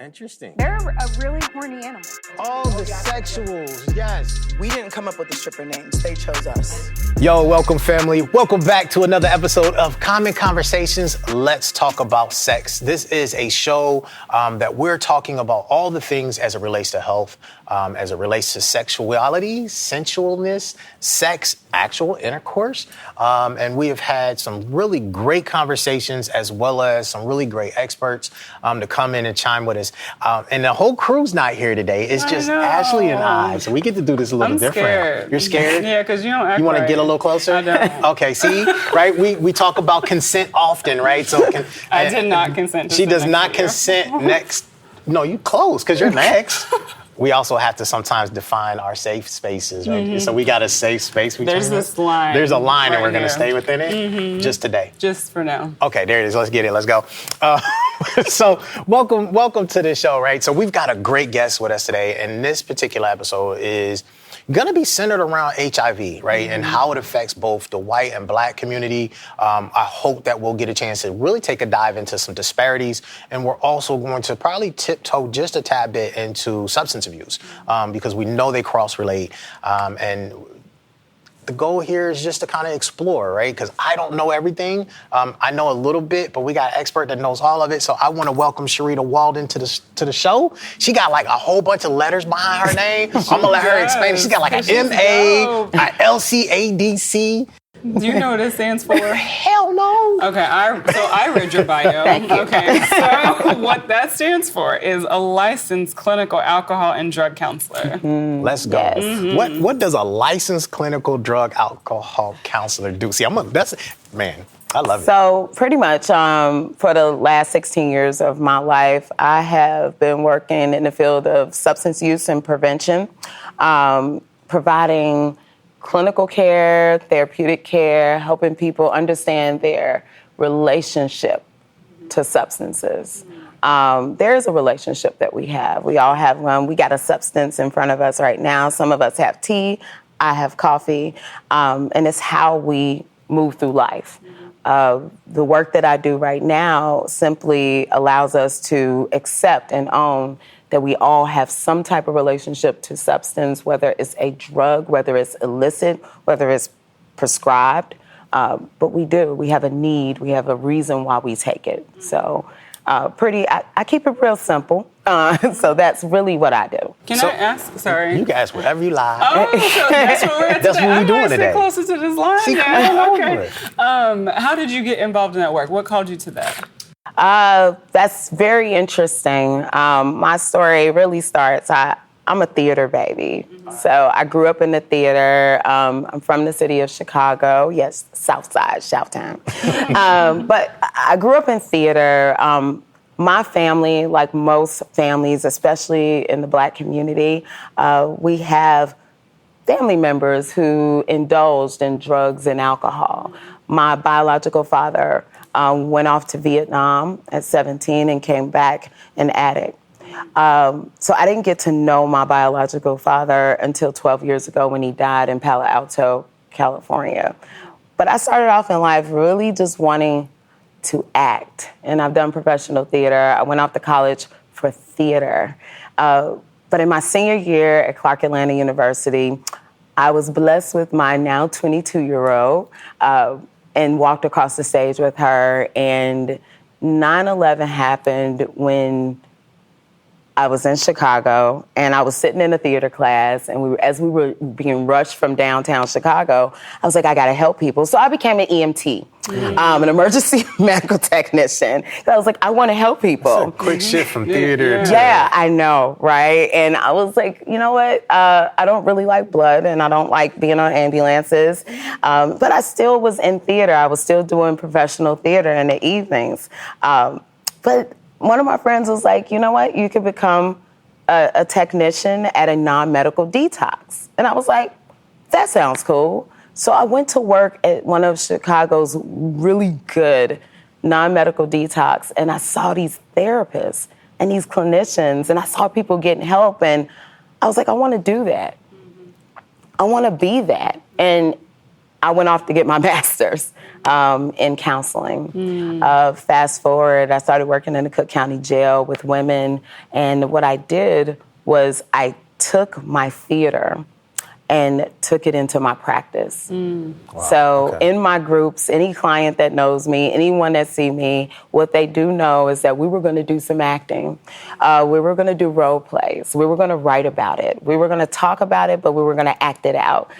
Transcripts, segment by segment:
Interesting. They're a really horny animal. Oh, the sexuals, yes. We didn't come up with the stripper names. They chose us. Yo, welcome family. Welcome back to another episode of Common Conversations. Let's talk about sex. This is a show that we're talking about all the things as it relates to health, as it relates to sexuality, sensualness, sex, actual intercourse. And we have had some really great conversations as well as some really great experts to come in and chime with us. And the whole crew's not here today. It's just Ashley and I. So we get to do this a little different. Scared. You're scared? Yeah, because you don't act You want to right. get a little closer? I don't. Okay, see, right? We talk about consent often, right? So I did not consent to She sit does next not to you. consent next. No, you close because you're next. We also have to sometimes define our safe spaces, right? Mm-hmm. So we got a safe space. There's this line. There's a line, and right we're going to here. stay within it just today. Just for now. Okay, there it is. Let's get it. Let's go. So welcome to the show, right? So we've got a great guest with us today, and this particular episode is going to be centered around HIV, right? And how it affects both the white and black community. I hope that we'll get a chance to really take a dive into some disparities. And we're also going to probably tiptoe just a tad bit into substance abuse because we know they cross-relate. And the goal here is just to kind of explore, right? Because I don't know everything. I know a little bit, but we got an expert that knows all of it. So I want to welcome Sharita Walden to the show. She got like a whole bunch of letters behind her name. I'm going to let her explain it. She got like an M.A., a L.C.A.D.C. Do you know what it stands for? Hell no. Okay, I read your bio. Thank you. Okay, so what that stands for is a licensed clinical alcohol and drug counselor. Let's go. Yes. Mm-hmm. What does a licensed clinical drug alcohol counselor do? See, man, I love it. So pretty much for the last 16 years of my life, I have been working in the field of substance use and prevention, providing clinical care, therapeutic care, helping people understand their relationship to substances. There's a relationship that we have. We all have one. We got a substance in front of us right now. Some of us have tea. I have coffee. And it's how we move through life. The work that I do right now simply allows us to accept and own that we all have some type of relationship to substance, whether it's a drug, whether it's illicit, whether it's prescribed. But we do. We have a need. We have a reason why we take it. So I keep it real simple. So that's really what I do. Can I ask? Sorry. You can ask whatever you like. Oh, so that's what we're That's what we're doing today. Closer to this line. See, Yeah, come on okay. How did you get involved in that work? What called you to that? That's very interesting. My story really starts, I'm a theater baby. So I grew up in the theater. I'm from the city of Chicago. Yes, South Side, Shouttown. But I grew up in theater. My family, like most families, especially in the black community, we have family members who indulged in drugs and alcohol. My biological father went off to Vietnam at 17 and came back an addict. So I didn't get to know my biological father until 12 years ago when he died in Palo Alto, California. But I started off in life really just wanting to act. And I've done professional theater. I went off to college for theater. But in my senior year at Clark Atlanta University, I was blessed with my now 22-year-old and walked across the stage with her. And 9/11 happened when I was in Chicago, and I was sitting in a theater class, and as we were being rushed from downtown Chicago, I was like, I gotta help people. So I became an EMT, an emergency medical technician. So I was like, I wanna help people. That's a quick shift from theater to... Yeah, I know, right? And I was like, you know what? I don't really like blood, and I don't like being on ambulances. But I still was in theater. I was still doing professional theater in the evenings. But one of my friends was like, you know what? You could become a technician at a non-medical detox. And I was like, that sounds cool. So I went to work at one of Chicago's really good non-medical detox, and I saw these therapists and these clinicians, and I saw people getting help, and I was like, I want to do that. I want to be that. And I went off to get my master's in counseling. Fast forward, I started working in the Cook County Jail with women. And what I did was I took my theater and took it into my practice. Wow, So okay. in my groups, any client that knows me, anyone that see me, what they do know is that we were going to do some acting. We were going to do role plays. We were going to write about it. We were going to talk about it, but we were going to act it out.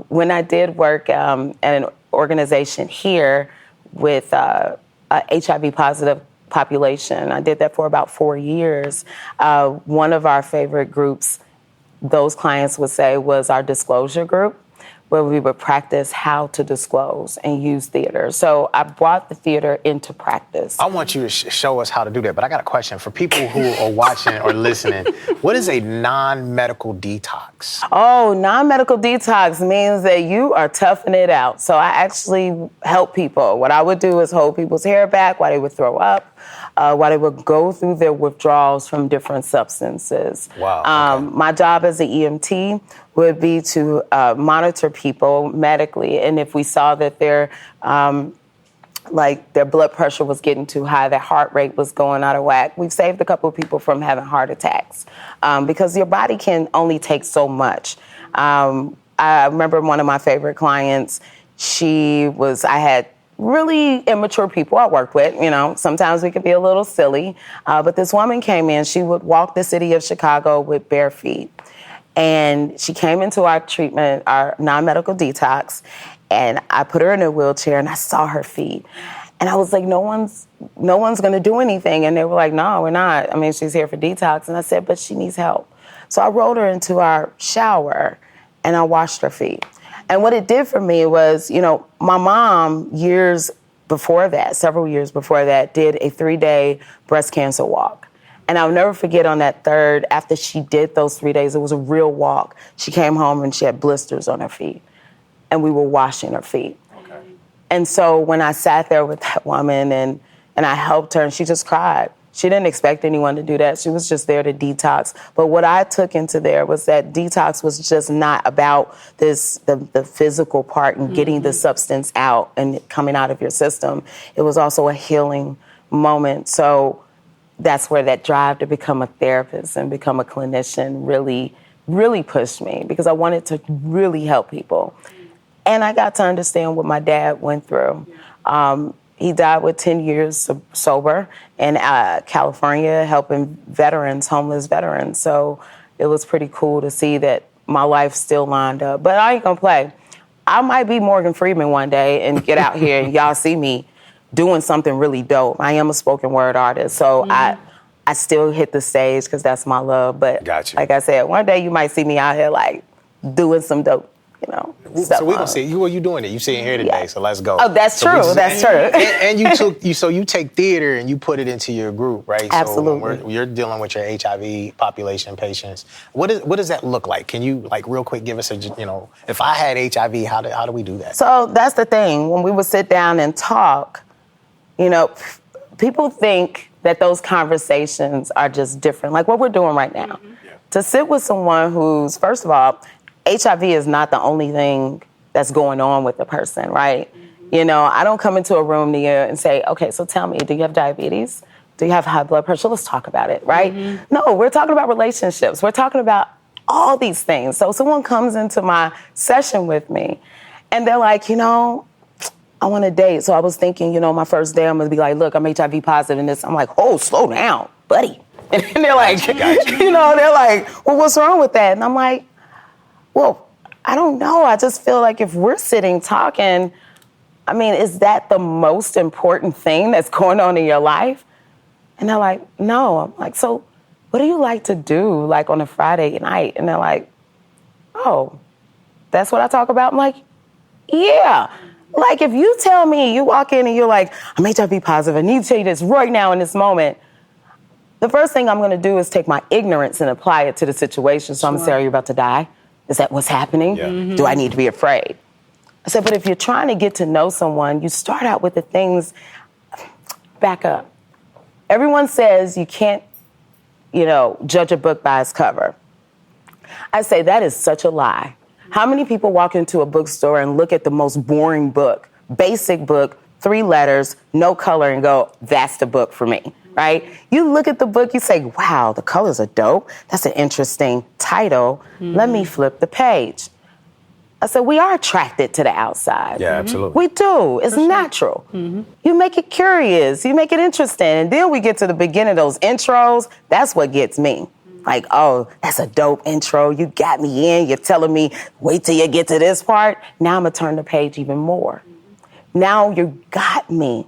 When I did work at an organization here with HIV positive population, I did that for about 4 years. One of our favorite groups, those clients would say, was our disclosure group, where we would practice how to disclose and use theater. So I brought the theater into practice. I want you to show us how to do that, but I got a question. For people who are watching or listening, what is a non-medical detox? Oh, non-medical detox means that you are toughing it out. So I actually help people. What I would do is hold people's hair back while they would throw up, while they would go through their withdrawals from different substances. Wow. Okay. My job as an EMT would be to monitor people medically, and if we saw that their blood pressure was getting too high, their heart rate was going out of whack, we've saved a couple of people from having heart attacks because your body can only take so much. I remember one of my favorite clients. I had really immature people I worked with. You know, sometimes we could be a little silly, but this woman came in. She would walk the city of Chicago with bare feet. And she came into our treatment, our non-medical detox, and I put her in a wheelchair and I saw her feet. And I was like, no one's going to do anything. And they were like, no, we're not. I mean, she's here for detox. And I said, but she needs help. So I rolled her into our shower and I washed her feet. And what it did for me was, you know, my mom, several years before that, did a 3-day breast cancer walk. And I'll never forget on that third, after she did those 3 days, it was a real walk. She came home and she had blisters on her feet. And we were washing her feet. Okay. And so when I sat there with that woman and I helped her, and she just cried. She didn't expect anyone to do that. She was just there to detox. But what I took into there was that detox was just not about the physical part and getting the substance out and coming out of your system. It was also a healing moment. So that's where that drive to become a therapist and become a clinician really, really pushed me, because I wanted to really help people. And I got to understand what my dad went through. He died with 10 years sober in California, helping homeless veterans. So it was pretty cool to see that my life still lined up. But I ain't gonna play. I might be Morgan Freeman one day and get out here and y'all see me doing something really dope. I am a spoken word artist, so I still hit the stage because that's my love. But like I said, one day you might see me out here like doing some dope, you know, stuff. So we're gonna see you. You doing it? You sitting here today, so let's go. Oh, that's true. That's true. And you take theater and you put it into your group, right? Absolutely. So when you're dealing with your HIV population patients, what does that look like? Can you real quick give us if I had HIV, how do we do that? So that's the thing. When we would sit down and talk, people think that those conversations are just different, like what we're doing right now. Mm-hmm. Yeah. To sit with someone who's, first of all, HIV is not the only thing that's going on with the person, right? Mm-hmm. I don't come into a room to you and say, okay, so tell me, do you have diabetes? Do you have high blood pressure? Let's talk about it, right? Mm-hmm. No, we're talking about relationships. We're talking about all these things. So someone comes into my session with me and they're like, I want to date. So I was thinking, my first day I'm going to be like, look, I'm HIV positive and this. I'm like, oh, slow down, buddy. And they're like, they're like, well, what's wrong with that? And I'm like, well, I don't know. I just feel like if we're sitting talking, is that the most important thing that's going on in your life? And they're like, no. I'm like, so what do you like to do, like on a Friday night? And they're like, oh, that's what I talk about? I'm like, yeah. Like, if you tell me, you walk in and you're like, I'm HIV positive, I need to tell you this right now in this moment, the first thing I'm going to do is take my ignorance and apply it to the situation. So I'm going to say, are you about to die? Is that what's happening? Yeah. Mm-hmm. Do I need to be afraid? I said, but if you're trying to get to know someone, you start out with the things, back up. Everyone says you can't, judge a book by its cover. I say that is such a lie. How many people walk into a bookstore and look at the most boring book, basic book, 3 letters, no color, and go, that's the book for me, right? You look at the book, you say, wow, the colors are dope. That's an interesting title. Let me flip the page. I said, we are attracted to the outside. Yeah, absolutely. We do. It's natural. You make it curious. You make it interesting. And then we get to the beginning of those intros. That's what gets me. Like, oh, that's a dope intro. You got me in. You're telling me, wait till you get to this part. Now I'm going to turn the page even more. Now you got me.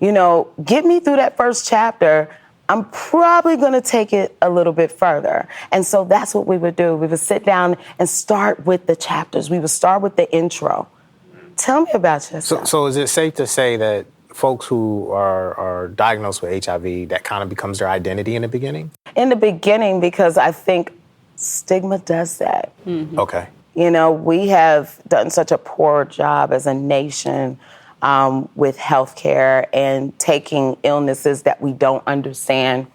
You know, get me through that first chapter. I'm probably going to take it a little bit further. And so that's what we would do. We would sit down and start with the chapters. We would start with the intro. Tell me about yourself. So is it safe to say that folks who are diagnosed with HIV, that kind of becomes their identity in the beginning? In the beginning, because I think stigma does that. Okay. You know, we have done such a poor job as a nation with healthcare and taking illnesses that we don't understand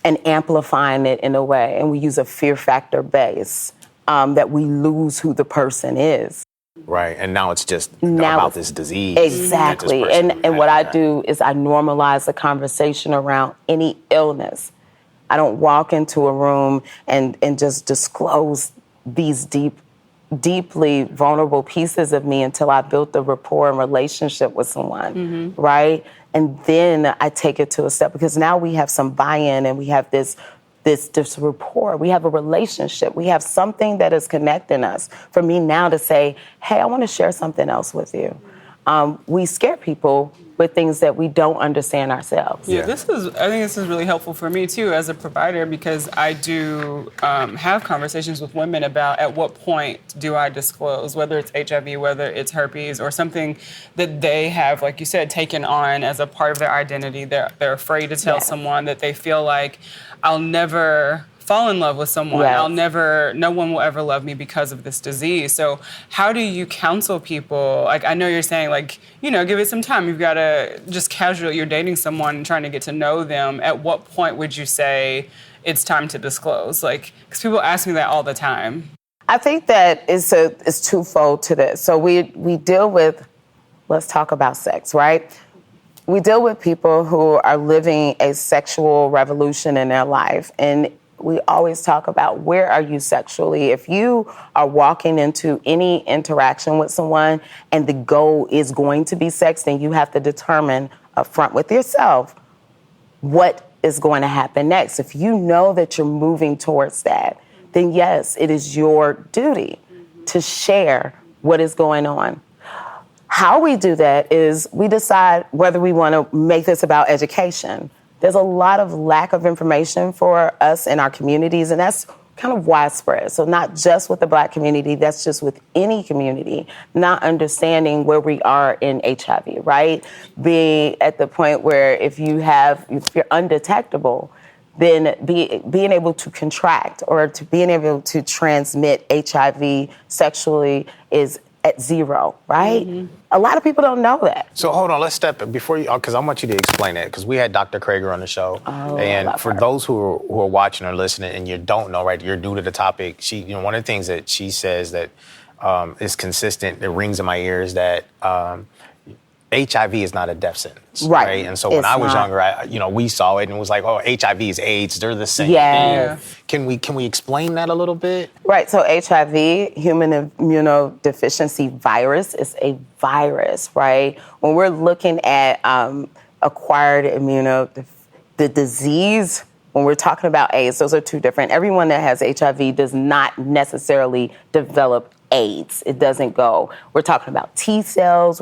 and amplifying it in a way. And we use a fear factor base that we lose who the person is. Right. And now it's just about this disease. Exactly. And what I do is I normalize the conversation around any illness. I don't walk into a room and just disclose these deeply vulnerable pieces of me until I built the rapport and relationship with someone, right? And then I take it to a step, because now we have some buy-in and we have this rapport. We have a relationship. We have something that is connecting us. For me now to say, hey, I want to share something else with you. We scare people with things that we don't understand ourselves. Yeah, I think this is really helpful for me too as a provider, because I do have conversations with women about at what point do I disclose, whether it's HIV, whether it's herpes, or something that they have, like you said, taken on as a part of their identity. They're afraid to tell someone, that they feel like I'll never fall in love with someone. Yes. No one will ever love me because of this disease. So how do you counsel people? Like, I know you're saying, like, you know, give it some time. You've got to just casually, you're dating someone and trying to get to know them. At what point would you say it's time to disclose? Like, because people ask me that all the time. I think that it's twofold to this. So we deal with, let's talk about sex, right? We deal with people who are living a sexual revolution in their life. And we always talk about, where are you sexually? If you are walking into any interaction with someone and the goal is going to be sex, then you have to determine up front with yourself what is going to happen next. If you know that you're moving towards that, then yes, it is your duty to share what is going on. How we do that is we decide whether we want to make this about education. There's a lot of lack of information for us in our communities, and that's kind of widespread. So not just with the Black community, that's just with any community, not understanding where we are in HIV, right? Being at the point where if you're undetectable, then being able to contract or to being able to transmit HIV sexually is at 0, right? A lot of people don't know that. So hold on, let's step before you, because I want you to explain that, because we had Dr. Krager on the show, and for those who are watching or listening and you don't know, right, you're new to the topic. She, one of the things that she says that is consistent, that rings in my ears, that HIV is not a death sentence, right? And so when I was younger, we saw it and it was like, oh, HIV is AIDS, they're the same. Yeah. Can we explain that a little bit? Right. So HIV, human immunodeficiency virus, is a virus, right? When we're looking at acquired the disease, when we're talking about AIDS, those are two different. Everyone that has HIV does not necessarily develop AIDS. It doesn't go. We're talking about T cells.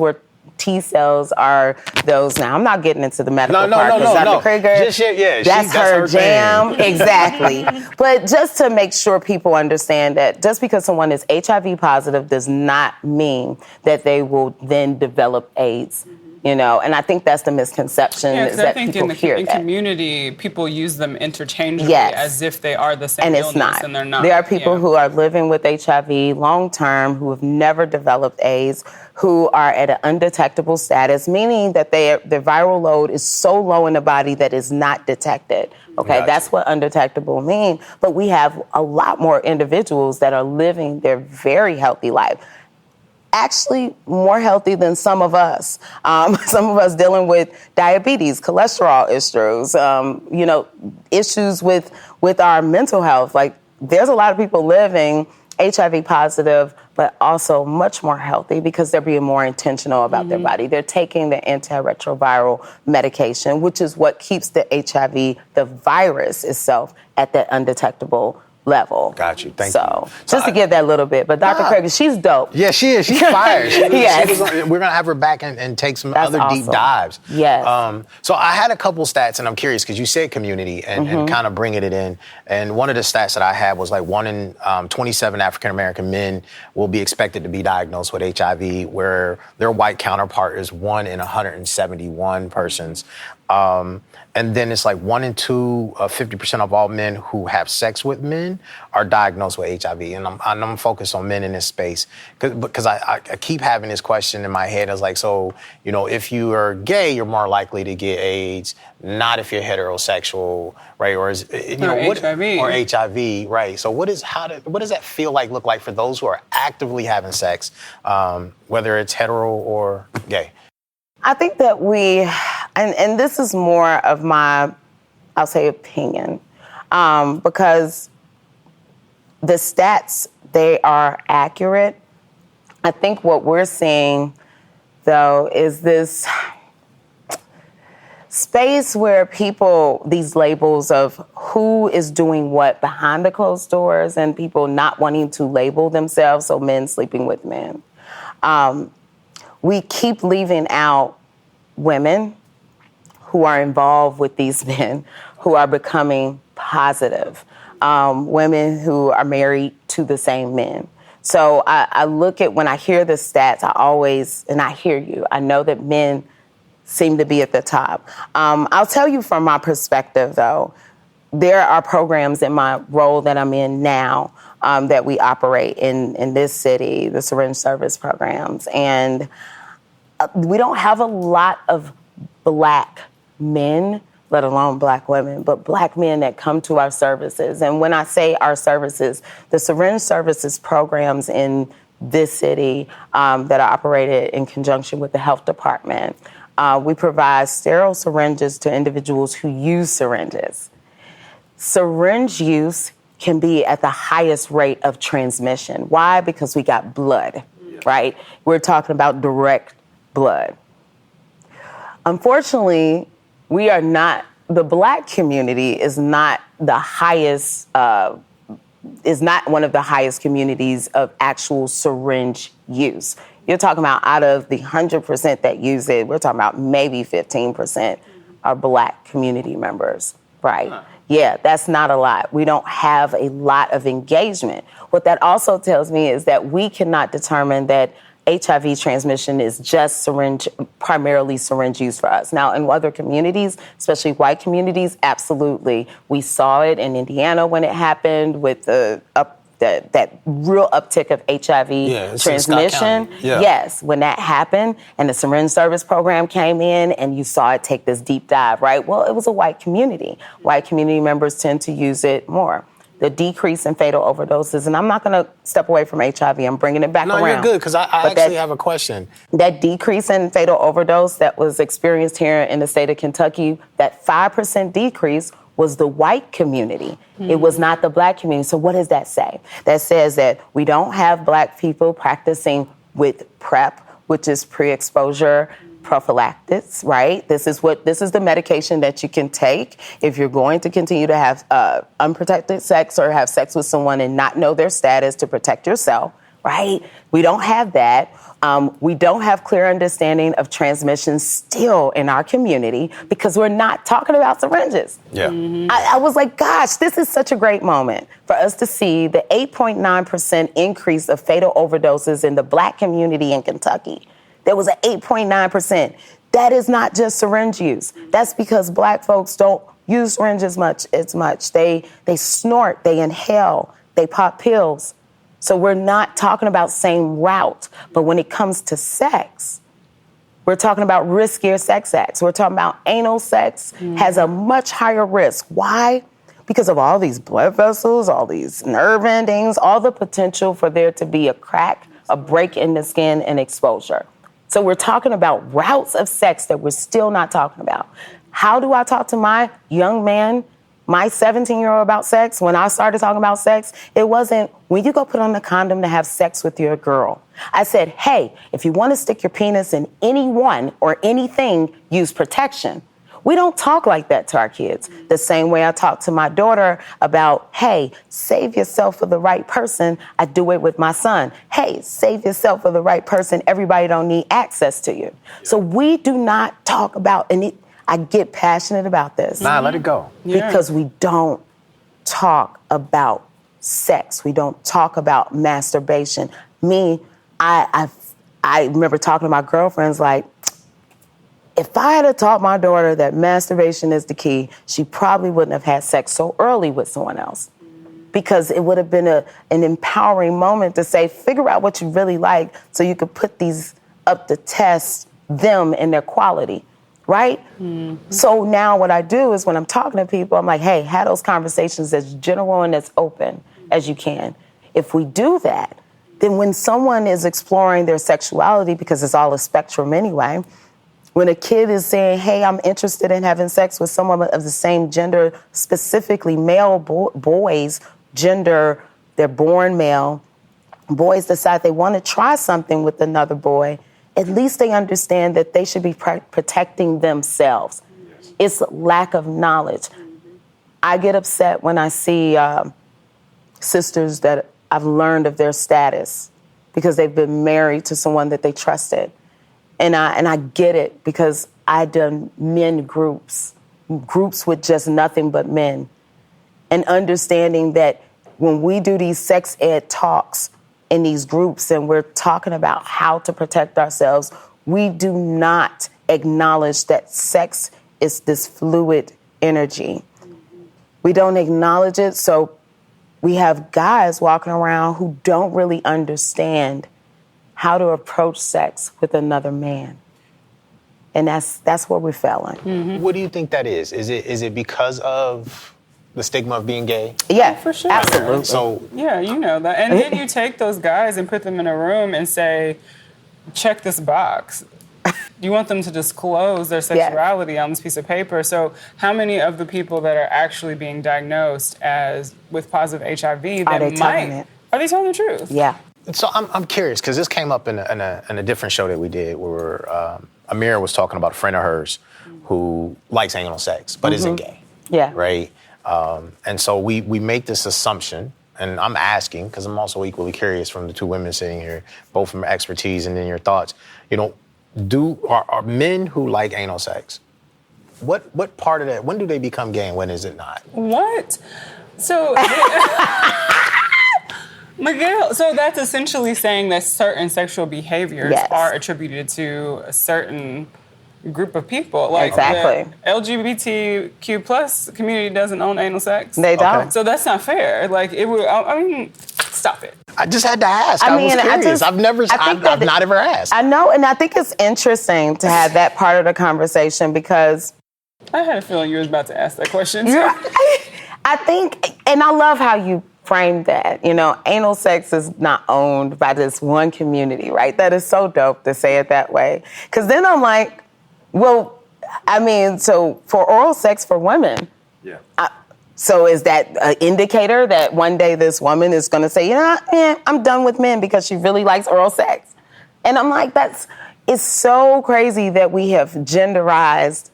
T cells are those. Now, I'm not getting into the medical part because Dr. Krager, that's her jam. Exactly. But just to make sure people understand that just because someone is HIV positive does not mean that they will then develop AIDS. You know, and I think that's the misconception is that people hear in that. Community, people use them interchangeably Yes. as if they are the same And illness, it's not. and they're not. There are people who are living with HIV long term, who have never developed AIDS, who are at an undetectable status, meaning that their viral load is so low in the body that it's not detected. Okay, Gotcha. That's what undetectable mean. But we have a lot more individuals that are living their very healthy life. Actually more healthy than some of us. Some of us dealing with diabetes, cholesterol issues, you know, issues with our mental health. Like, there's a lot of people living HIV positive, but also much more healthy because they're being more intentional about their body. They're taking the antiretroviral medication, which is what keeps the HIV, the virus itself, at that undetectable level. Got you. Thank you. So Just to give that little bit. But Dr. Craig, she's dope. Yeah, she is. She's fire. Yes. We're going to have her back and take some That's other deep awesome. dives. Yes. So I had a couple stats, and I'm curious because you said community and kind of bringing it in. And one of the stats that I had was like 1 in 27 African-American men will be expected to be diagnosed with HIV, where their white counterpart is 1 in 171 persons. And then it's like 1 in 2, 50% of all men who have sex with men are diagnosed with HIV. And I'm focused on men in this space because I keep having this question in my head. I was like, so, you know, if you are gay, you're more likely to get AIDS, not if you're heterosexual, right? Or is, you know, HIV. Or HIV, right? So what does that look like for those who are actively having sex, whether it's hetero or gay? I think that and this is more of my, I'll say, opinion, because the stats, they are accurate. I think what we're seeing, though, is this space where people, these labels of who is doing what behind the closed doors and people not wanting to label themselves, so men sleeping with men. We keep leaving out women who are involved with these men who are becoming positive, women who are married to the same men. So I look at, when I hear the stats, and I hear you, I know that men seem to be at the top. I'll tell you from my perspective, though, there are programs in my role that I'm in now that we operate in this city, the syringe service programs. And we don't have a lot of Black men, let alone Black women, but Black men that come to our services. And when I say our services, the syringe services programs in this city that are operated in conjunction with the health department, we provide sterile syringes to individuals who use syringes. Syringe use can be at the highest rate of transmission. Why? Because we got blood, right? We're talking about direct blood. Unfortunately, the Black community is not the highest, is not one of the highest communities of actual syringe use. You're talking about out of the 100% that use it, we're talking about maybe 15% are Black community members, right? Huh. Yeah, that's not a lot. We don't have a lot of engagement. What that also tells me is that we cannot determine that HIV transmission is just primarily syringe use for us. Now, in other communities, especially white communities, absolutely. We saw it in Indiana when it happened with that real uptick of HIV transmission. Yeah. Yes, when that happened and the syringe service program came in and you saw it take this deep dive, right? Well, it was a white community. White community members tend to use it more. The decrease in fatal overdoses, and I'm not going to step away from HIV. I'm bringing it back around. No, you're good, because I actually have a question. That decrease in fatal overdose that was experienced here in the state of Kentucky, that 5% decrease was the white community. Mm-hmm. It was not the Black community. So what does that say? That says that we don't have Black people practicing with PrEP, which is pre-exposure prophylaxis, right? This is the medication that you can take if you're going to continue to have unprotected sex or have sex with someone and not know their status to protect yourself, right? We don't have that. We don't have clear understanding of transmission still in our community because we're not talking about syringes. Yeah. Mm-hmm. I was like, gosh, this is such a great moment for us to see the 8.9% increase of fatal overdoses in the Black community in Kentucky. There was an 8.9%. that is not just syringe use. That's because Black folks don't use syringe as much. They snort, they inhale, they pop pills. So we're not talking about same route. But when it comes to sex, we're talking about riskier sex acts. We're talking about anal sex has a much higher risk. Why? Because of all these blood vessels, all these nerve endings, all the potential for there to be a crack, a break in the skin, and exposure. So we're talking about routes of sex that we're still not talking about. How do I talk to my young man, my 17-year-old about sex? When I started talking about sex, it wasn't when you go put on the condom to have sex with your girl. I said, hey, if you want to stick your penis in anyone or anything, use protection. We don't talk like that to our kids. The same way I talk to my daughter about, hey, save yourself for the right person. I do it with my son. Hey, save yourself for the right person. Everybody don't need access to you. So we do not talk about, and I get passionate about this. Nah, let it go. Because we don't talk about sex. We don't talk about masturbation. I remember talking to my girlfriends like, if I had taught my daughter that masturbation is the key, she probably wouldn't have had sex so early with someone else. Because it would have been an empowering moment to say, figure out what you really like so you could put these up to test them and their quality, right? So now what I do is when I'm talking to people, I'm like, hey, have those conversations as general and as open as you can. If we do that, then when someone is exploring their sexuality, because it's all a spectrum anyway, when a kid is saying, hey, I'm interested in having sex with someone of the same gender, specifically male boys, gender, they're born male, boys decide they want to try something with another boy, at least they understand that they should be protecting themselves. It's lack of knowledge. I get upset when I see sisters that I've learned of their status because they've been married to someone that they trusted. And I get it because I done men groups with just nothing but men. And understanding that when we do these sex ed talks in these groups and we're talking about how to protect ourselves, we do not acknowledge that sex is this fluid energy. We don't acknowledge it, so we have guys walking around who don't really understand how to approach sex with another man. And that's where we're failing. What do you think that is? Is it because of the stigma of being gay? Yeah, for sure. Absolutely. So yeah, you know that. And then you take those guys and put them in a room and say, check this box. You want them to disclose their sexuality on this piece of paper. So how many of the people that are actually being diagnosed with positive HIV are they telling the truth? Yeah. So I'm curious because this came up in a different show that we did where Amira was talking about a friend of hers who likes anal sex but isn't gay. Yeah. Right. And so we make this assumption, and I'm asking because I'm also equally curious from the two women sitting here, both from expertise and then your thoughts. You know, are men who like anal sex? What part of that? When do they become gay and when is it not? What? So. Miguel, so that's essentially saying that certain sexual behaviors are attributed to a certain group of people. Like exactly. The LGBTQ plus community doesn't own anal sex. They don't. So that's not fair. Like it would. I mean, stop it. I just had to ask. I was curious. I've not ever asked. I know, and I think it's interesting to have that part of the conversation because I had a feeling you was about to ask that question. I think, and I love how you framed that. You know, anal sex is not owned by this one community, right? That is so dope to say it that way. Because then I'm like, well, I mean, so for oral sex for women, so is that an indicator that one day this woman is going to say, you know, I'm done with men because she really likes oral sex? And I'm like, it's so crazy that we have genderized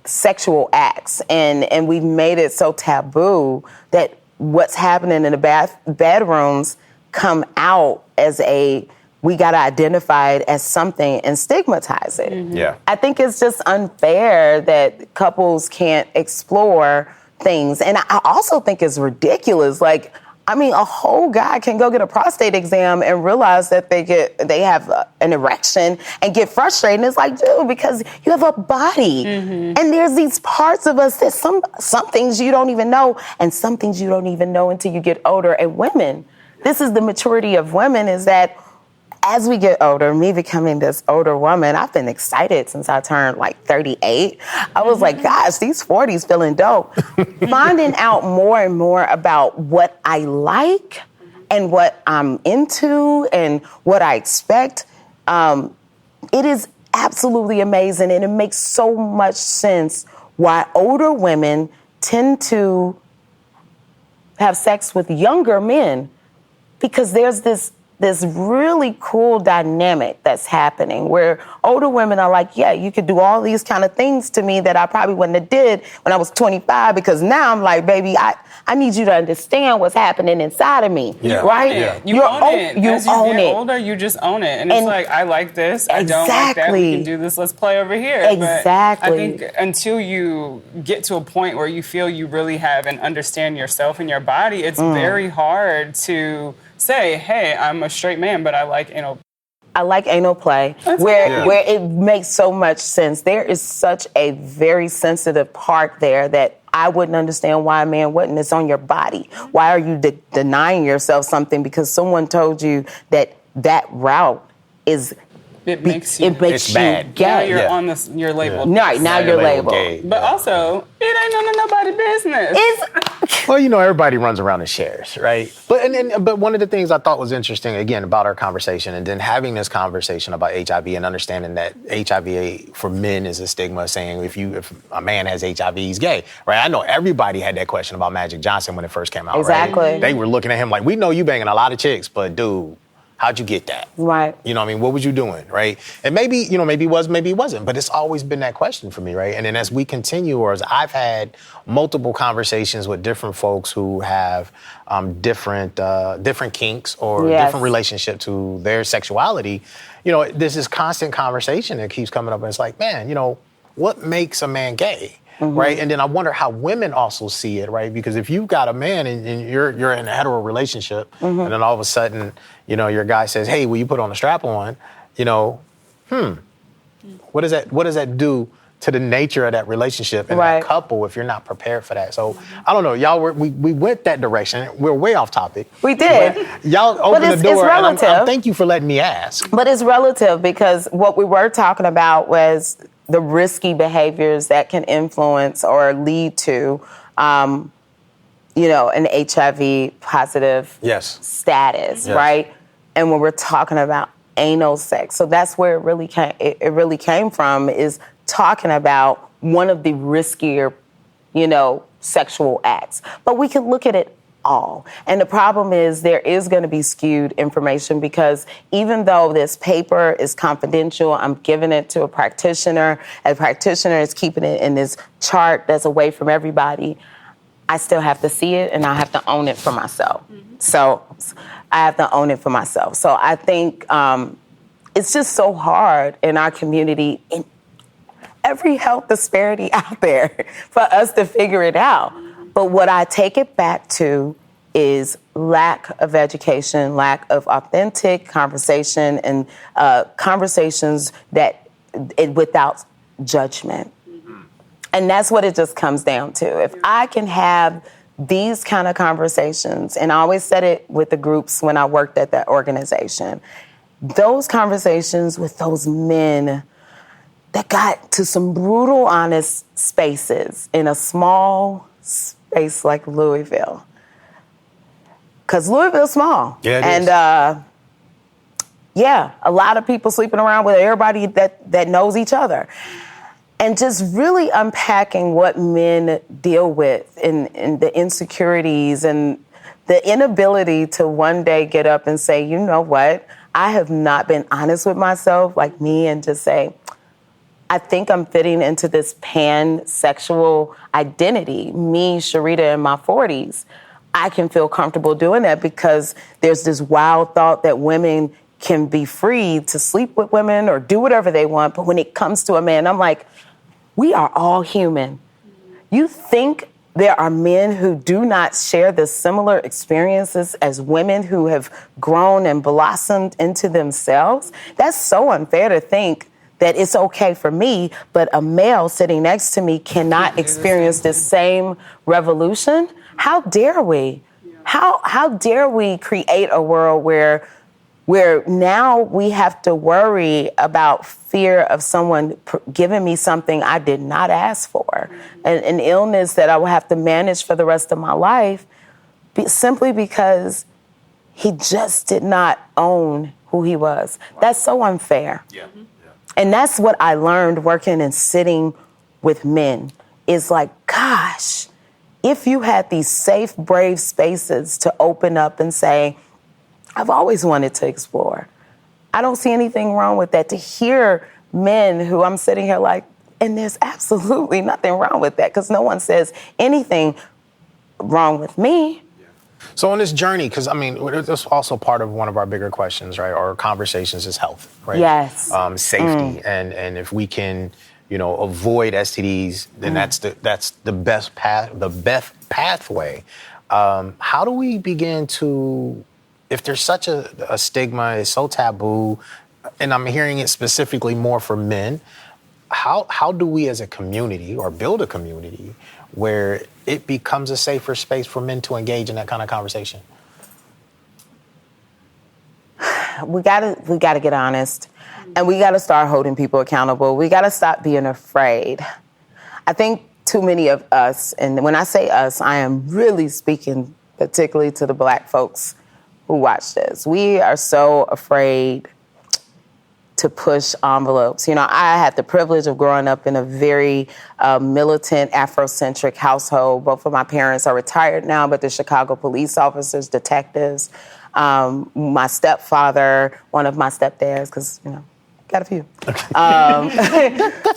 sexual acts and we've made it so taboo that what's happening in the bedrooms come out as we got to identify it as something and stigmatize it. Mm-hmm. Yeah. I think it's just unfair that couples can't explore things. And I also think it's ridiculous. Like, I mean, a whole guy can go get a prostate exam and realize that they have an erection and get frustrated. And it's like, dude, because you have a body. And there's these parts of us that some things you don't even know, and some things you don't even know until you get older. And women, this is the maturity of women, is that as we get older, me becoming this older woman, I've been excited since I turned like 38. I was like, gosh, these 40s feeling dope. Finding out more and more about what I like and what I'm into and what I expect, it is absolutely amazing. And it makes so much sense why older women tend to have sex with younger men, because there's this really cool dynamic that's happening where older women are like, yeah, you could do all these kind of things to me that I probably wouldn't have did when I was 25, because now I'm like, baby, I need you to understand what's happening inside of me, right? Yeah. You own it. As you get older, you just own it. And it's like, I like this, I don't like that, we can do this, let's play over here. Exactly. But I think until you get to a point where you feel you really have and understand yourself and your body, it's very hard to say, hey, I'm a straight man, but I like anal. I like anal play, where it makes so much sense. There is such a very sensitive part there that I wouldn't understand why a man wouldn't. It's on your body. Why are you denying yourself something because someone told you that route is... It makes you bad. Gay. Now you're on this. You're labeled. Right, now you're labeled. Gay. But also, it ain't none of nobody's business. Well, everybody runs around and shares, right? But one of the things I thought was interesting, again, about our conversation, and then having this conversation about HIV and understanding that HIV for men is a stigma, saying if a man has HIV, he's gay, right? I know everybody had that question about Magic Johnson when it first came out, Exactly. right? They were looking at him like, we know you banging a lot of chicks, but dude, how'd you get that? Right. You know what I mean? What was you doing, right? And maybe it was, maybe it wasn't, but it's always been that question for me, right? And then as we continue, or as I've had multiple conversations with different folks who have different kinks or different relationship to their sexuality, there's this constant conversation that keeps coming up, and it's like, man, what makes a man gay? Right? And then I wonder how women also see it, right? Because if you've got a man and you're in a hetero relationship, and then all of a sudden, your guy says, hey, will you put on a strap-on? What does that do to the nature of that relationship and that couple if you're not prepared for that? So I don't know, y'all. We went that direction. We're way off topic. We did. But y'all opened the door, it's relative. and thank you for letting me ask. But it's relative, because what we were talking about was the risky behaviors that can influence or lead to, an HIV positive status, right? And when we're talking about anal sex, so that's where it really came from, is talking about one of the riskier, sexual acts. But we can look at it all. And the problem is there is going to be skewed information, because even though this paper is confidential, I'm giving it to a practitioner, and the practitioner is keeping it in this chart that's away from everybody. I still have to see it, and I have to own it for myself. So I have to own it for myself. So I think it's just so hard in our community, in every health disparity out there, for us to figure it out. But what I take it back to is lack of education, lack of authentic conversation, and conversations without judgment. And that's what it just comes down to. If I can have these kind of conversations, and I always said it with the groups when I worked at that organization, those conversations with those men that got to some brutal, honest spaces in a small space like Louisville. Because Louisville's small. Yeah, it and a lot of people sleeping around with everybody that knows each other. And just really unpacking what men deal with and the insecurities and the inability to one day get up and say, you know what, I have not been honest with myself, like me, and just say, I think I'm fitting into this pansexual identity. Me, Sharita, in my 40s, I can feel comfortable doing that because there's this wild thought that women can be free to sleep with women or do whatever they want. But when it comes to a man, I'm like, we are all human. You think there are men who do not share the similar experiences as women who have grown and blossomed into themselves. That's so unfair to think that it's okay for me, but a male sitting next to me cannot experience the same revolution. How dare we? How dare we create a world where now we have to worry about fear of someone giving me something I did not ask for, an illness that I will have to manage for the rest of my life, simply because he just did not own who he was. That's so unfair. Yeah. And that's what I learned working and sitting with men, is like, gosh, if you had these safe, brave spaces to open up and say, I've always wanted to explore. I don't see anything wrong with that. To hear men who I'm sitting here like, and there's absolutely nothing wrong with that, because no one says anything wrong with me. So on this journey, because I mean, that's also part of one of our bigger questions, right? Or conversations is health, right? Yes. Safety, and if we can, avoid STDs, then that's the best pathway. How do we begin to, if there's such a stigma, it's so taboo, and I'm hearing it specifically more for men, how do we as a community or build a community where it becomes a safer space for men to engage in that kind of conversation? We gotta get honest, and we gotta start holding people accountable. We gotta stop being afraid. I think too many of us, and when I say us, I am really speaking particularly to the Black folks who watch this. We are so afraid to push envelopes. I had the privilege of growing up in a very militant, Afrocentric household. Both of my parents are retired now, but they're Chicago police officers, detectives. My stepfather, one of my stepdads, because, got a few.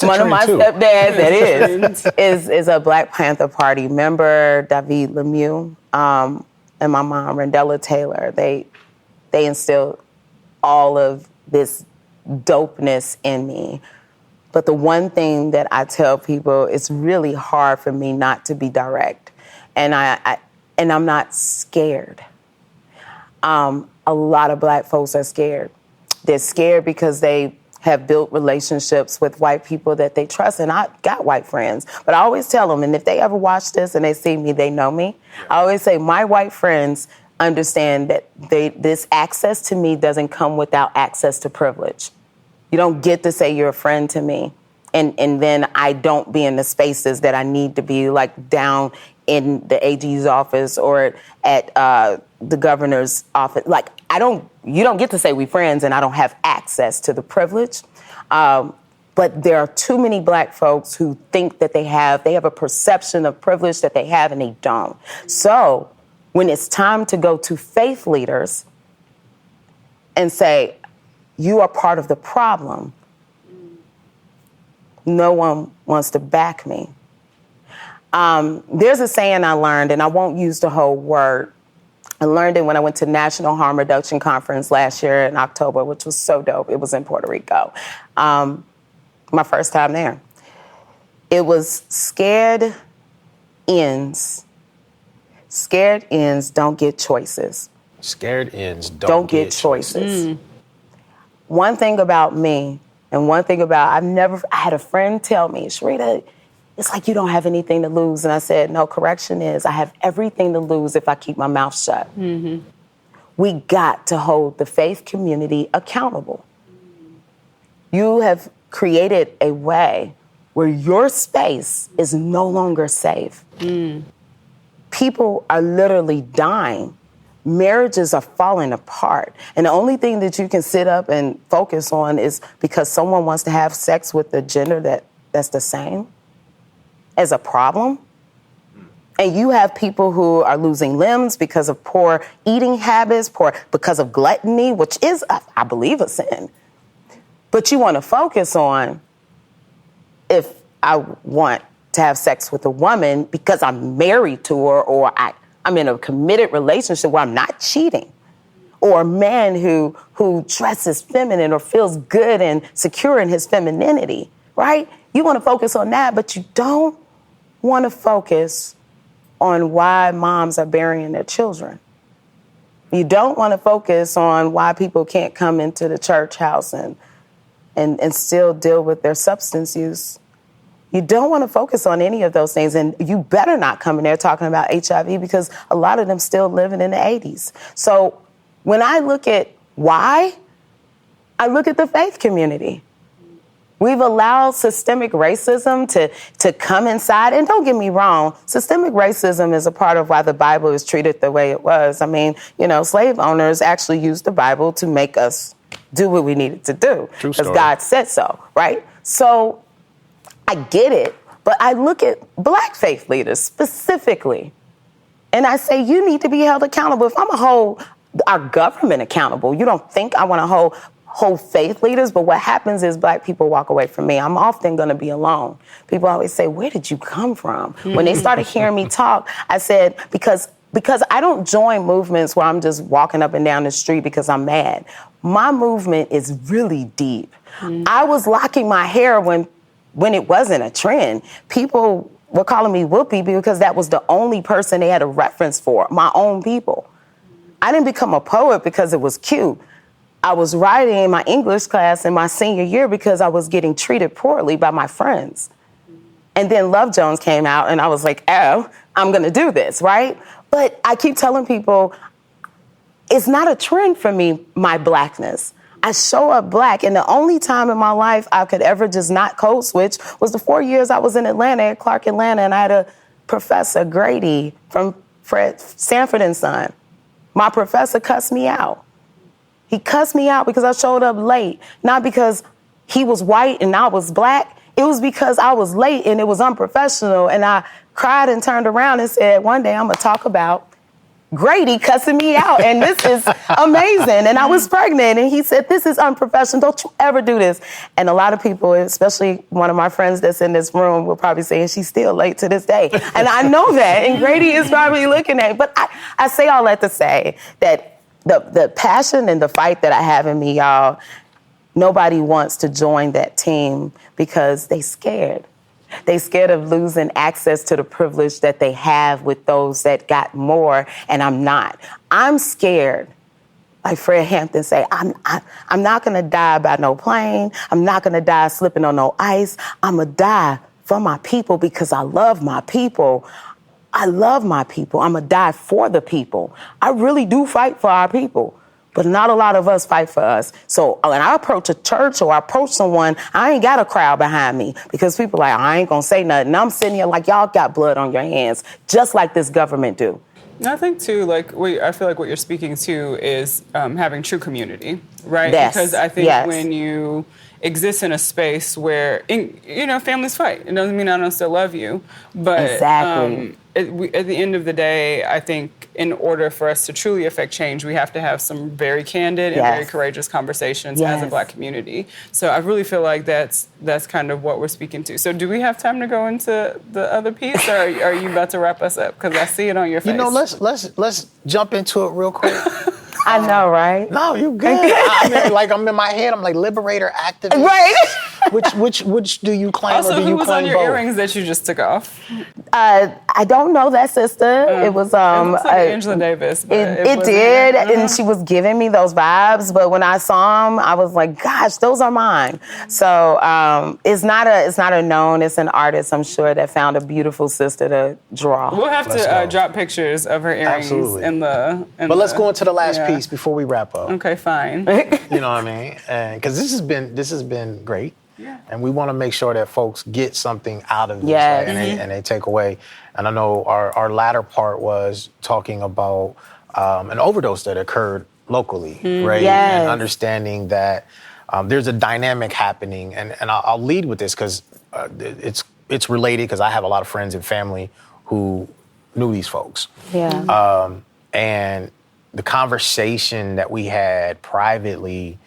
One of my stepdads that is a Black Panther Party member, David Lemieux, and my mom, Rendella Taylor. They instilled all of this dopeness in me. But the one thing that I tell people, it's really hard for me not to be direct. And I'm not scared. A lot of Black folks are scared. They're scared because they have built relationships with white people that they trust. And I got white friends, but I always tell them, and if they ever watch this and they see me, they know me. I always say my white friends understand that this access to me doesn't come without access to privilege. You don't get to say you're a friend to me, and then I don't be in the spaces that I need to be, like down in the AG's office or at the governor's office. Like, you don't get to say we friends and I don't have access to the privilege. But there are too many Black folks who think that they have a perception of privilege that they have and they don't. So when it's time to go to faith leaders and say, you are part of the problem, no one wants to back me. There's a saying I learned, and I won't use the whole word. I learned it when I went to National Harm Reduction Conference last year in October, which was so dope. It was in Puerto Rico. My first time there. It was scared ends. Scared ends don't get choices. Scared ends don't get choices. One thing about me, and one thing about, I had a friend tell me, Sharita, it's like you don't have anything to lose. And I said, no, correction is I have everything to lose if I keep my mouth shut. Mm-hmm. We got to hold the faith community accountable. You have created a way where your space is no longer safe. People are literally dying. Marriages are falling apart. And the only thing that you can sit up and focus on is because someone wants to have sex with the gender that's the same as a problem. And you have people who are losing limbs because of poor eating habits, because of gluttony, which is, I believe, a sin. But you want to focus on, if I want to have sex with a woman because I'm married to her, or I'm in a committed relationship where I'm not cheating, or a man who dresses feminine or feels good and secure in his femininity, right? You want to focus on that, but you don't want to focus on why moms are burying their children. You don't want to focus on why people can't come into the church house and still deal with their substance use. You don't want to focus on any of those things. And you better not come in there talking about HIV because a lot of them still living in the 80s. So when I look at why, I look at the faith community. We've allowed systemic racism to come inside. And don't get me wrong, systemic racism is a part of why the Bible is treated the way it was. I mean, slave owners actually used the Bible to make us do what we needed to do. Because God said so, right? So I get it, but I look at Black faith leaders specifically, and I say, you need to be held accountable. If I'm going to hold our government accountable, you don't think I want to hold faith leaders, but what happens is Black people walk away from me. I'm often going to be alone. People always say, where did you come from? When they started hearing me talk, I said, because I don't join movements where I'm just walking up and down the street because I'm mad. My movement is really deep. I was locking my hair when it wasn't a trend. People were calling me Whoopi because that was the only person they had a reference for, my own people. I didn't become a poet because it was cute. I was writing in my English class in my senior year because I was getting treated poorly by my friends. And then Love Jones came out and I was like, oh, I'm going to do this, right? But I keep telling people, it's not a trend for me, my Blackness. I show up Black, and the only time in my life I could ever just not code switch was the 4 years I was in Atlanta at Clark Atlanta, and I had a professor, Grady, from Sanford and Son. My professor cussed me out. He cussed me out because I showed up late, not because he was white and I was Black. It was because I was late and it was unprofessional, and I cried and turned around and said, one day I'm going to talk about Grady cussing me out, and this is amazing. And I was pregnant, and he said, this is unprofessional. Don't you ever do this. And a lot of people, especially one of my friends that's in this room, will probably say, and she's still late to this day. And I know that, and Grady is probably looking at it. But I say all that to say that the passion and the fight that I have in me, y'all, nobody wants to join that team because they scared. They scared of losing access to the privilege that they have with those that got more, and I'm not. I'm scared, like Fred Hampton say, I'm not going to die by no plane. I'm not going to die slipping on no ice. I'm going to die for my people because I love my people. I love my people. I'm going to die for the people. I really do fight for our people. But not a lot of us fight for us. So when I approach a church or I approach someone, I ain't got a crowd behind me because people are like, I ain't gonna say nothing. I'm sitting here like, y'all got blood on your hands, just like this government do. I think too, I feel like what you're speaking to is having true community, right? Yes. Because I think when you exist in a space where, families fight, it doesn't mean I don't still love you, but exactly. At the end of the day, I think in order for us to truly affect change, we have to have some very candid and very courageous conversations as a Black community. So I really feel like that's kind of what we're speaking to. So do we have time to go into the other piece, or are you about to wrap us up? Because I see it on your face. Let's jump into it real quick. I know, right? No, you good. I'm in my head. I'm like liberator, activist. Right. Which do you claim, also, or do you who was claim on your both? earrings that you just took off? I don't know that sister. It was it looks like Angela Davis. But it did, and she was giving me those vibes. But when I saw them, I was like, "Gosh, those are mine." So it's not a known. It's an artist, I'm sure, that found a beautiful sister to draw. We'll have to drop pictures of her earrings. Absolutely. But let's go into the last piece before we wrap up. Okay, fine. You know what I mean? Because this has been great. Yeah. And we want to make sure that folks get something out of this, right? And they take away. And I know our latter part was talking about an overdose that occurred locally, right? Yes. And understanding that there's a dynamic happening. And I'll lead with this because it's related, because I have a lot of friends and family who knew these folks. Yeah. And the conversation that we had privately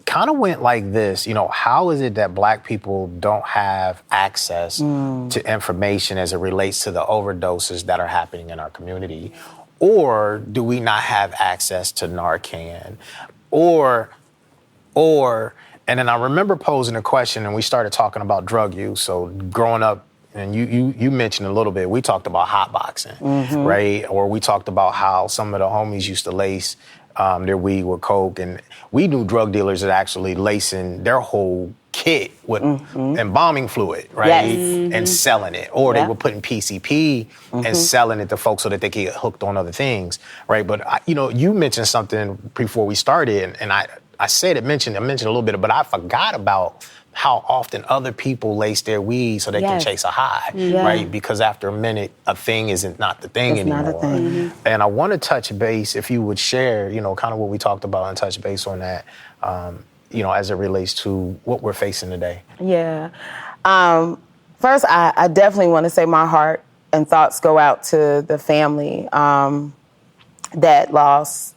kind of went like this. How is it that Black people don't have access to information as it relates to the overdoses that are happening in our community? Or do we not have access to Narcan? Or, and then I remember posing a question, and we started talking about drug use. So growing up, and you mentioned a little bit, we talked about hot boxing, right? Or we talked about how some of the homies used to lace their weed with coke, and we knew drug dealers that actually lacing their whole kit with embalming fluid, right? Yes. And selling it. Or they Yeah. were putting PCP and selling it to folks so that they could get hooked on other things, right? But, you mentioned something before we started, and I mentioned a little bit, but I forgot about how often other people lace their weed so they can Yes. chase a high, Yeah. right? Because after a minute, a thing isn't not the thing It's anymore. not a thing. And I want to touch base, if you would share, kind of what we talked about and touch base on that, as it relates to what we're facing today. Yeah. First, I definitely want to say my heart and thoughts go out to the family that lost,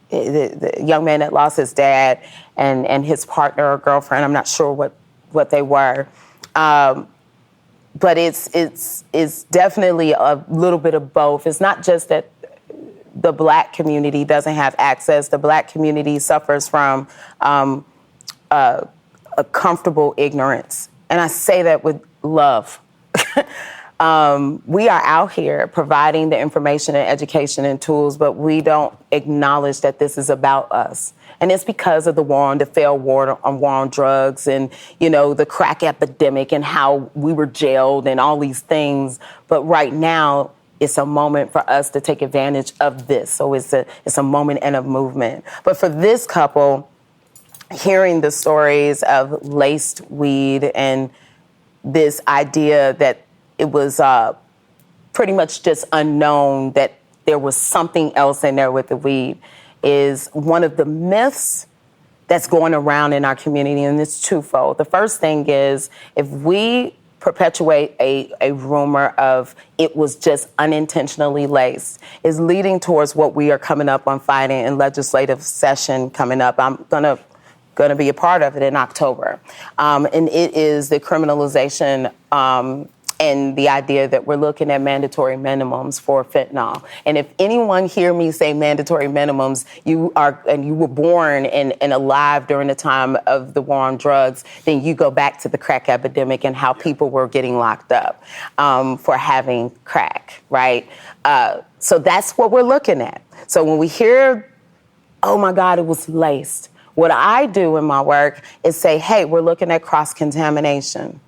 the young man that lost his dad and his partner or girlfriend. I'm not sure what they were. But it's definitely a little bit of both. It's not just that the Black community doesn't have access. The Black community suffers from a comfortable ignorance. And I say that with love. We are out here providing the information and education and tools, but we don't acknowledge that this is about us. And it's because of the failed war on drugs and, the crack epidemic and how we were jailed and all these things. But right now, it's a moment for us to take advantage of this. So it's a moment and a movement. But for this couple, hearing the stories of laced weed and this idea that it was pretty much just unknown that there was something else in there with the weed is one of the myths that's going around in our community, and it's twofold. The first thing is if we perpetuate a rumor of it was just unintentionally laced, is leading towards what we are coming up on fighting in legislative session coming up. I'm gonna be a part of it in October, and it is the criminalization and the idea that we're looking at mandatory minimums for fentanyl. And if anyone hear me say mandatory minimums, you were born and alive during the time of the war on drugs, then you go back to the crack epidemic and how people were getting locked up for having crack, right? So that's what we're looking at. So when we hear, oh my God, it was laced, what I do in my work is say, hey, we're looking at cross-contamination.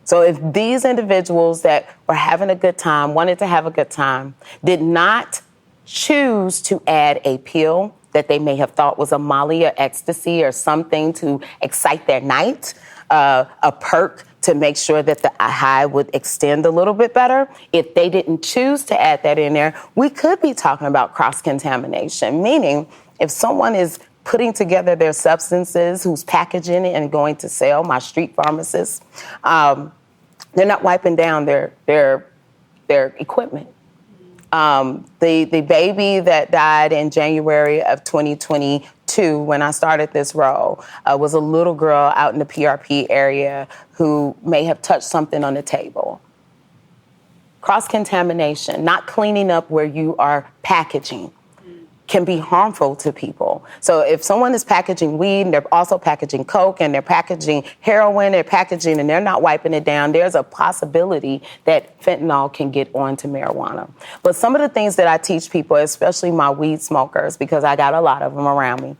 So if these individuals that were having a good time, wanted to have a good time, did not choose to add a pill that they may have thought was a Molly or ecstasy or something to excite their night, a perk to make sure that the high would extend a little bit better, if they didn't choose to add that in there, we could be talking about cross-contamination, meaning if someone is putting together their substances, who's packaging it and going to sell, my street pharmacists, they're not wiping down their equipment. The baby that died in January of 2022, when I started this role, was a little girl out in the PRP area who may have touched something on the table. Cross-contamination, not cleaning up where you are packaging, can be harmful to people. So if someone is packaging weed and they're also packaging coke and they're packaging heroin, they're packaging and they're not wiping it down, there's a possibility that fentanyl can get onto marijuana. But some of the things that I teach people, especially my weed smokers, because I got a lot of them around me,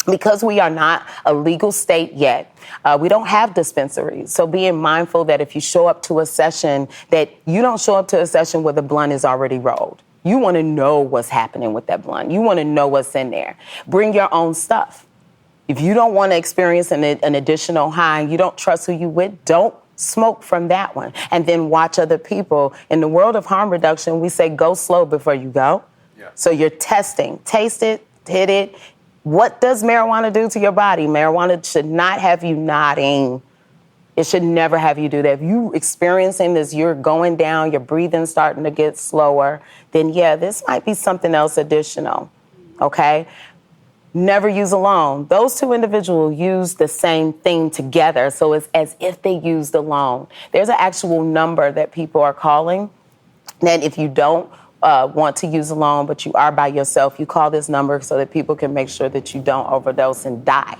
because we are not a legal state yet, we don't have dispensaries. So being mindful that if you show up to a session, that you don't show up to a session where the blunt is already rolled. You want to know what's happening with that blunt. You want to know what's in there. Bring your own stuff. If you don't want to experience an additional high, you don't trust who you with, don't smoke from that one. And then watch other people. In the world of harm reduction, we say go slow before you go. Yeah. So you're testing. Taste it, hit it. What does marijuana do to your body? Marijuana should not have you nodding. It should never have you do that. If you experiencing this, you're going down, your breathing starting to get slower, then yeah, this might be something else additional, okay? Never use alone. Those two individuals use the same thing together, so it's as if they used alone. There's an actual number that people are calling that if you don't want to use alone, but you are by yourself, you call this number so that people can make sure that you don't overdose and die,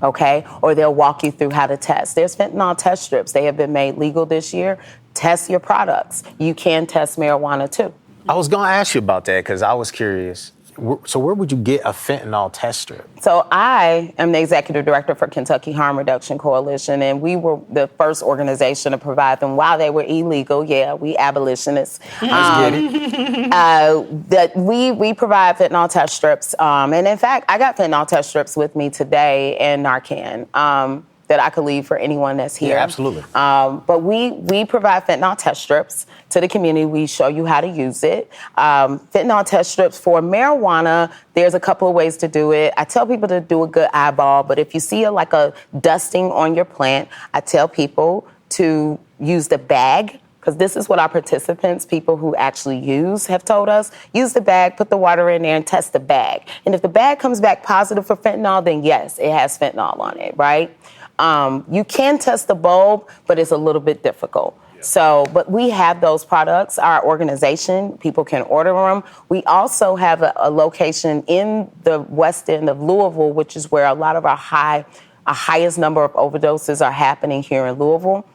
okay? Or they'll walk you through how to test. There's fentanyl test strips. They have been made legal this year. test your products. You can test marijuana too. I was going to ask you about that because I was curious. So where would you get a fentanyl test strip? So I am the executive director for Kentucky Harm Reduction Coalition, and we were the first organization to provide them while they were illegal. Yeah, we abolitionists. Let's get it. That we provide fentanyl test strips, and in fact, I got fentanyl test strips with me today and Narcan. That I could leave for anyone that's here. Yeah, absolutely. But we provide fentanyl test strips to the community. We show you how to use it. Fentanyl test strips for marijuana, there's a couple of ways to do it. I tell people to do a good eyeball, but if you see like a dusting on your plant, I tell people to use the bag, because this is what our participants, people who actually use, have told us. Use the bag, put the water in there, and test the bag. And if the bag comes back positive for fentanyl, then yes, it has fentanyl on it, right? You can test the bulb, but it's a little bit difficult. So, but we have those products, our organization, people can order them. We also have a location in the west end of Louisville, which is where a lot of our highest number of overdoses are happening here in Louisville.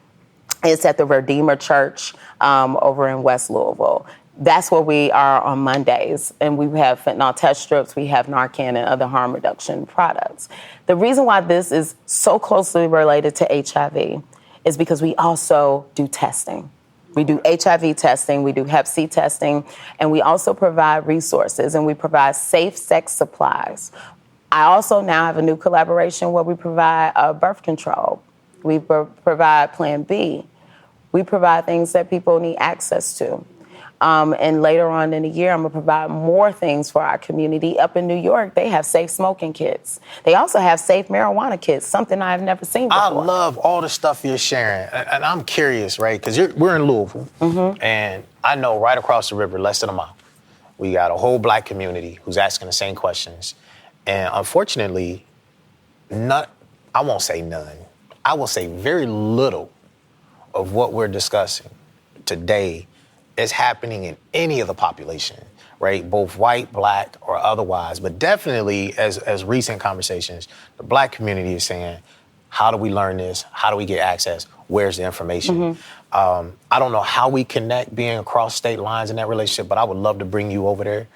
It's at the Redeemer Church over in West Louisville. That's where we are on Mondays, and we have fentanyl test strips, we have Narcan and other harm reduction products. The reason why this is so closely related to HIV is because we also do testing. We do HIV testing, we do Hep C testing, and we also provide resources, and we provide safe sex supplies. I also now have a new collaboration where we provide birth control. We provide Plan B. We provide things that people need access to. And later on in the year, I'm going to provide more things for our community. Up in New York, they have safe smoking kits. They also have safe marijuana kits, something I've never seen before. I love all the stuff you're sharing. And I'm curious, right? Because we're in Louisville, and I know right across the river, less than a mile, we got a whole black community who's asking the same questions. And unfortunately, I won't say none. I will say very little of what we're discussing today is happening in any of the population, right? Both white, black, or otherwise. But definitely, as recent conversations, the black community is saying, how do we learn this? How do we get access? Where's the information? I don't know how we connect being across state lines in that relationship, but I would love to bring you over there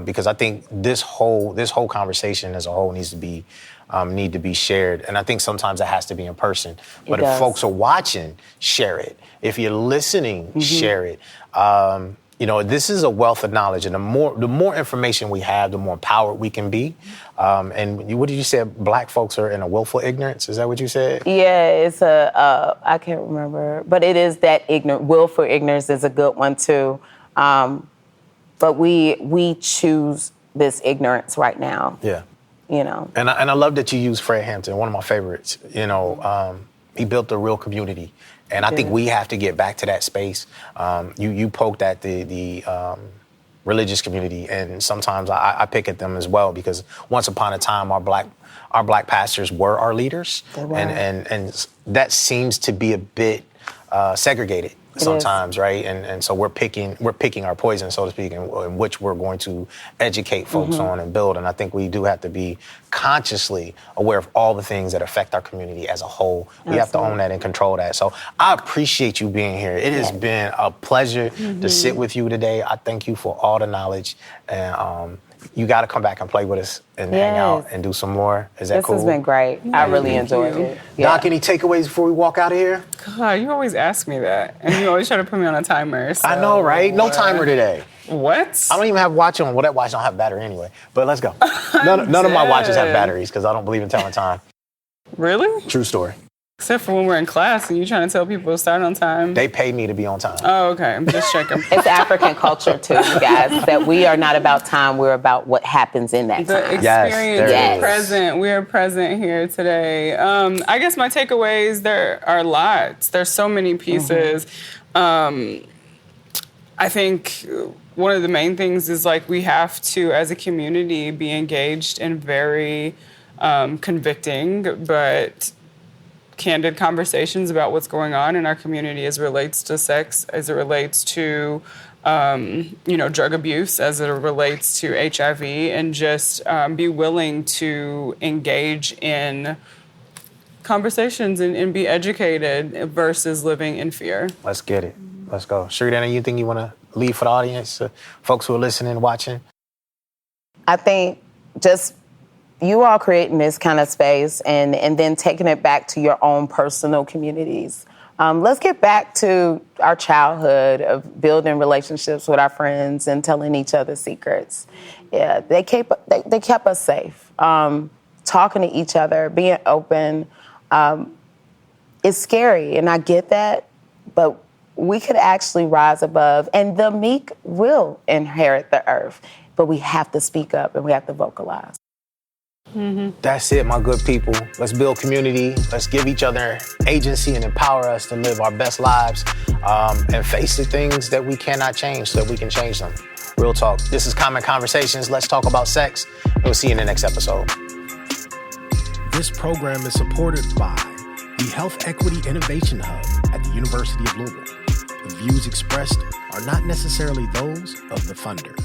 because I think this whole conversation as a whole needs to be shared. And I think sometimes it has to be in person. But if folks are watching, share it. If you're listening, share it. This is a wealth of knowledge, and the more information we have, the more empowered we can be. And what did you say? Black folks are in a willful ignorance. Is that what you said? Yeah, it's I can't remember, but it is that willful ignorance is a good one too. But we choose this ignorance right now. Yeah. And I love that you use Fred Hampton, one of my favorites. He built a real community. And I think we have to get back to that space. You poked at the religious community, and sometimes I pick at them as well because once upon a time our black pastors were our leaders, and that seems to be a bit segregated sometimes, right? And so we're picking our poison, so to speak, in which we're going to educate folks on and build. And I think we do have to be consciously aware of all the things that affect our community as a whole. We have to own that and control that. So I appreciate you being here. It has been a pleasure to sit with you today. I thank you for all the knowledge, and you got to come back and play with us and hang out and do some more. Is that cool? This has been great. I really enjoyed it. Doc, any takeaways before we walk out of here? God, you always ask me that. And you always try to put me on a timer. So. I know, right? No timer today. What? I don't even have a watch on. Well, that watch don't have battery anyway. But let's go. None of my watches have batteries because I don't believe in telling time. Really? True story. Except for when we're in class and you're trying to tell people to start on time. They pay me to be on time. Oh, okay. I'm just checking. It's African culture, too, you guys, that we are not about time. We're about what happens in that the time. Experience, the present. We are present here today. I guess my takeaways, there are lots. There's so many pieces. I think one of the main things is, like, we have to, as a community, be engaged in very convicting but candid conversations about what's going on in our community as it relates to sex, as it relates to, drug abuse, as it relates to HIV, and just be willing to engage in conversations and be educated versus living in fear. Let's get it. Let's go. Sheree, anything you want to leave for the audience, folks who are listening, watching? I think just you all creating this kind of space and then taking it back to your own personal communities. Let's get back to our childhood of building relationships with our friends and telling each other secrets. Yeah, they kept us safe. Talking to each other, being open. It's scary, and I get that, but we could actually rise above, and the meek will inherit the earth. But we have to speak up and we have to vocalize. Mm-hmm. That's it, my good people. Let's build community. Let's give each other agency and empower us to live our best lives and face the things that we cannot change so that we can change them. Real talk. This is Common Conversations. Let's talk about sex. We'll see you in the next episode. This program is supported by the Health Equity Innovation Hub at the University of Louisville. The views expressed are not necessarily those of the funder.